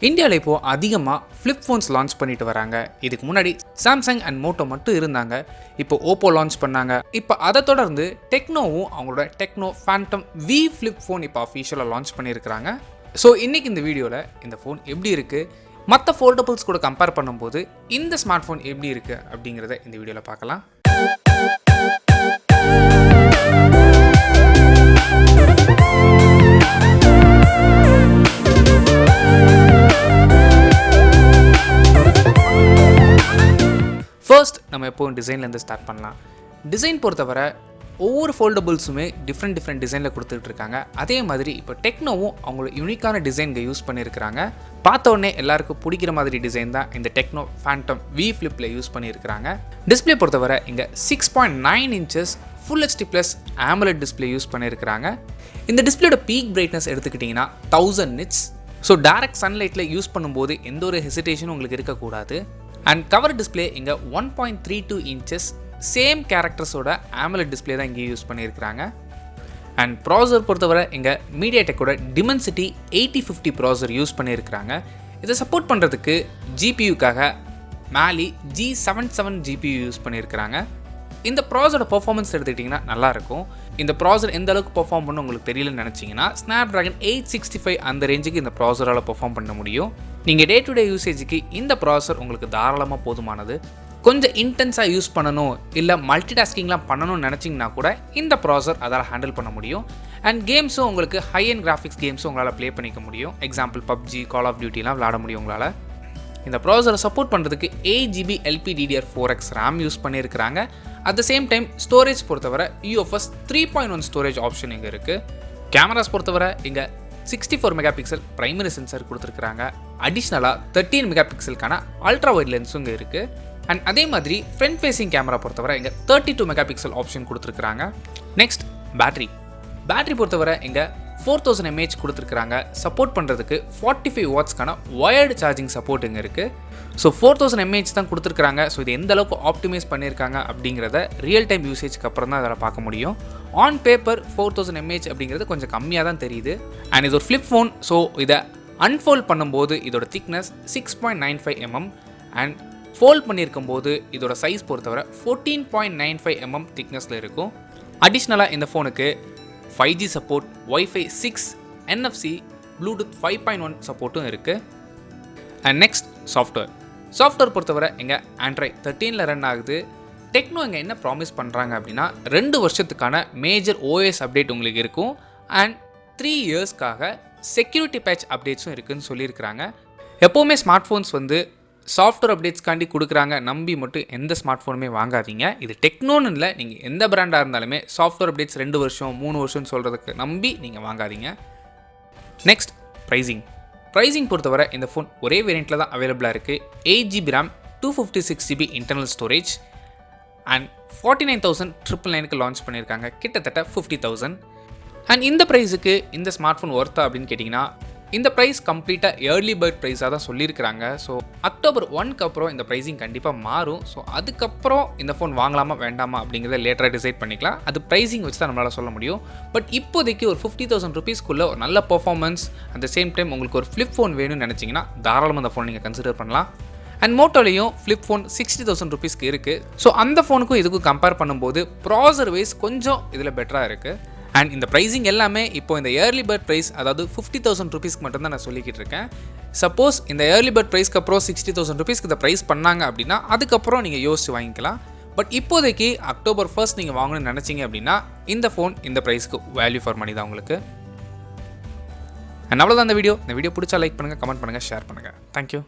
இந்தியாவில் இப்போது அதிகமாக ஃப்ளிப் ஃபோன்ஸ் லான்ச் பண்ணிட்டு வராங்க. இதுக்கு முன்னாடி சாம்சங் அண்ட் மோட்டோ மட்டும் இருந்தாங்க. இப்போ ஓப்போ லான்ச் பண்ணாங்க. இப்போ அதை தொடர்ந்து டெக்னோவும் அவங்களோட Tecno Phantom V Flip phone இப்போ அஃபிஷியலாக லான்ச் பண்ணியிருக்கிறாங்க. ஸோ இன்றைக்கி இந்த வீடியோவில் இந்த ஃபோன் எப்படி இருக்குது, மற்ற ஃபோல்டபுள்ஸ் கூட கம்பேர் பண்ணும்போது இந்த ஸ்மார்ட் ஃபோன் எப்படி இருக்குது அப்படிங்கிறத இந்த வீடியோவில் பார்க்கலாம். ஃபர்ஸ்ட் நம்ம எப்போவும் டிசைன்லேருந்து ஸ்டார்ட் பண்ணலாம். டிசைன் பொறுத்தவரை ஒவ்வொரு ஃபோல்டபுள்ஸுமே டிஃப்ரெண்ட் டிசைனில் கொடுத்துட்டு இருக்காங்க. அதே மாதிரி இப்போ டெக்னோவும் அவங்களோட யூனிக்கான டிசைன்கள் யூஸ் பண்ணியிருக்கிறாங்க. பார்த்த உடனே எல்லாருக்கும் பிடிக்கிற மாதிரி டிசைன் தான் இந்த டெக்னோ ஃபேண்டம் வி ஃப்ளிப்பில் யூஸ் பண்ணியிருக்கிறாங்க. டிஸ்பிளே பொறுத்தவரை இங்கே 6.9 inches full HD plus AMOLED display use பண்ணியிருக்கிறாங்க. இந்த டிஸ்பிளேயோட பீக் பிரைட்னஸ் எடுத்துக்கிட்டிங்கன்னா 1000 nits. ஸோ டைரக்ட் சன்லைட்டில் யூஸ் பண்ணும்போது எந்த ஒரு ஹெசிடேஷனும் உங்களுக்கு இருக்கக்கூடாது. அண்ட் கவர் டிஸ்பிளே இங்கே 1.32 inches சேம் கேரக்டர்ஸோட AMOLED டிஸ்பிளே தான் இங்கே யூஸ் பண்ணியிருக்கிறாங்க. அண்ட் ப்ராசர் பொறுத்தவரை இங்கே மீடியாடெக்கோட டிமென்சிட்டி 8050 ப்ராசர் யூஸ் பண்ணியிருக்கிறாங்க. இதை சப்போர்ட் பண்ணுறதுக்கு ஜிபியூக்காக மேலி G77 ஜிபியூ யூஸ் பண்ணியிருக்கிறாங்க. இந்த ப்ராசரோட பர்ஃபார்மன்ஸ் எடுத்துக்கிட்டிங்கன்னா நல்லாயிருக்கும். இந்த ப்ராசர் எந்த அளவுக்கு பர்ஃபார்ம் பண்ண உங்களுக்கு தெரியலன்னு நினச்சிங்கன்னா ஸ்னாப்ட்ராகன் 865 அந்த ரேஞ்சுக்கு இந்த ப்ராசரால் பர்ஃபார்ம் பண்ண முடியும். நீங்கள் டே டு டே யூசேஜுக்கு இந்த ப்ராசர் உங்களுக்கு தாராளமாக போதுமானது. கொஞ்சம் இன்டென்ஸாக யூஸ் பண்ணணும் இல்லை மல்டி டாஸ்கிங்லாம் பண்ணணும்னு நினச்சிங்கன்னா கூட இந்த ப்ராசர் அதால் ஹேண்டில் பண்ண முடியும். அண்ட் கேம்ஸும் உங்களுக்கு ஹை அண்ட் கிராஃபிக்ஸ் கேம்ஸும் உங்களால் ப்ளே பண்ணிக்க முடியும். எக்ஸாம்பிள் பப்ஜி, கால் ஆஃப் டியூட்டிலாம் விளாட முடியும் உங்களால். இந்த ப்ராசரை சப்போர்ட் பண்ணுறதுக்கு 8GB LPDDR4X RAM யூஸ் பண்ணியிருக்கிறாங்க. At the same time storage பொறுத்தவரை UFS 3.1 ஸ்டோரேஜ் ஆப்ஷன் இங்கே இருக்குது. கேமராஸ் பொறுத்தவரை இங்கே 64 மெகாபிக்சல் பிரைமரி சென்சார் கொடுத்துருக்குறாங்க. அடிஷ்னலாக 13 மெகாபிக்சலுக்கான அல்ட்ரா வைட் லென்ஸும் இங்கே இருக்குது. அண்ட் அதே மாதிரி ஃப்ரண்ட் ஃபேசிங் கேமரா பொறுத்தவரை இங்கே 32 மெகாபிக்சல் ஆப்ஷன் கொடுத்துருக்குறாங்க. நெக்ஸ்ட் பேட்டரி பொறுத்தவரை இங்கே 4000 mAh கொடுத்துருக்குறாங்க. சப்போர்ட் பண்ணுறதுக்கு 45 வாட்ஸ்க்கான வயர்டு சார்ஜிங் சப்போர்ட் இங்கே இருக்குது. ஸோ 4000 mAh தான் கொடுத்துருக்குறாங்க. ஸோ இது எந்த அளவுக்கு ஆப்டிமைஸ் பண்ணியிருக்காங்க அப்படிங்கிறத ரியல் டைம் யூசேஜ்க்கு அப்புறம் தான் அதில் பார்க்க முடியும். ஆன் பேப்பர் 4000 mAh அப்படிங்கிறது கொஞ்சம் கம்மியாக தான் தெரியுது. அண்ட் இது ஒரு ஃப்ளிப் ஃபோன். ஸோ இதை அன்ஃபோல்ட் பண்ணும்போது இதோட திக்னஸ் 6.95 mm அண்ட் ஃபோல்ட் பண்ணியிருக்கும் போது இதோட சைஸ் பொறுத்தவரை 14.95 mm திக்னஸில் இருக்கும். அடிஷ்னலாக இந்த ஃபோனுக்கு 5G support, Wi-Fi 6, NFC, Bluetooth 5.1 சப்போர்ட்டும் இருக்குது. அண்ட் நெக்ஸ்ட் சாஃப்ட்வேர் பொறுத்தவரை இங்கே Android 13 ரன் ஆகுது. டெக்னோ இங்கே என்ன ப்ராமிஸ் பண்ணுறாங்க அப்படின்னா 2 வருஷத்துக்கான மேஜர் OS அப்டேட் உங்களுக்கு இருக்கும். அண்ட் 3 இயர்ஸ்க்காக செக்யூரிட்டி பேட்ச் அப்டேட்ஸும் இருக்குதுன்னு சொல்லியிருக்கிறாங்க. எப்போவுமே ஸ்மார்ட் ஃபோன்ஸ் சாஃப்ட்வேர் அப்டேட்ஸ்க்காண்டி கொடுக்குறாங்க நம்பி மட்டும் எந்த ஸ்மார்ட் ஃபோனுமே வாங்காதீங்க. இது டெக்னோன்னு இல்லை, நீங்கள் எந்த பிராண்டாக இருந்தாலுமே சாஃப்ட்வேர் அப்டேட்ஸ் 2 வருஷம் 3 வருஷம்னு சொல்கிறதுக்கு நம்பி நீங்கள் வாங்காதீங்க. நெக்ஸ்ட் ப்ரைஸிங் பொறுத்தவரை இந்த ஃபோன் ஒரே வேரியண்ட்டில் தான் அவைலபிளாக இருக்குது. 8GB RAM, 256GB internal storage and 49,999க்கு லான்ச் பண்ணியிருக்காங்க. கிட்டத்தட்ட 50,000. அண்ட் இந்த ப்ரைஸுக்கு இந்த ஸ்மார்ட் ஃபோன் ஒர்த்தா அப்படின்னு கேட்டிங்கன்னா இந்த ப்ரைஸ் கம்ப்ளீட்டாக ஏர்லி பேர்ட் ப்ரைஸாக தான் சொல்லியிருக்கிறாங்க. ஸோ அக்டோபர் 1க்கு அப்புறம் இந்த ப்ரைஸிங் கண்டிப்பாக மாறும். ஸோ அதுக்கப்புறம் இந்த ஃபோன் வாங்கலாமா வேண்டாமா அப்படிங்கிறத லேட்டராக டிசைட் பண்ணிக்கலாம். அது ப்ரைஸிங் வச்சு தான் நம்மளால் சொல்ல முடியும். பட் இப்போதைக்கு ஒரு 50,000 ருபீஸ்க்குள்ளே ஒரு நல்ல performance at the same time உங்களுக்கு ஒரு ஃப்ளிப் ஃபோன் வேணும்னு நினச்சிங்கன்னா தாராளமாக அந்த ஃபோன் நீங்கள் கன்சிடர் பண்ணலாம். அண்ட் மோட்டோலையும் ஃப்ளிப் ஃபோன் 60,000 ருபீஸ்க்கு இருக்குது. ஸோ அந்த ஃபோனுக்கும் இதுக்கும் கம்பேர் பண்ணும்போது ப்ராசர் வைஸ் கொஞ்சம் இதில் பெட்டராக இருக்குது. அண்ட் இந்த ப்ரைஸிங் எல்லாமே இப்போ இந்த ஏர்லி பேர்ட் ப்ரைஸ் அதாவது 50,000 ருபீஸ்க்கு மட்டும்தான் நான் சொல்லிக்கிட்டு இருக்கேன். சப்போஸ் இந்த ஏர்லி பேர்ட் ப்ரைஸ்க்கு அப்புறம் 60,000 ருபீஸ்க்கு இந்த ப்ரைஸ் பண்ணாங்க அப்படின்னா அதுக்கப்புறம் நீங்கள் யோசிச்சு வாங்கிக்கலாம். பட் இப்போதைக்கு அக்டோபர் 1 நீங்கள் வாங்கணும்னு நினச்சிங்க அப்படின்னா இந்த ஃபோன் இந்த ப்ரைஸ்க்கு வேல்யூ ஃபார் மணி தான் உங்களுக்கு. அண்ட் அவ்வளோதான் இந்த வீடியோ பிடிச்சா லைக் பண்ணுங்கள், கமெண்ட் பண்ணுங்கள், ஷேர் பண்ணுங்கள். தேங்க்யூ.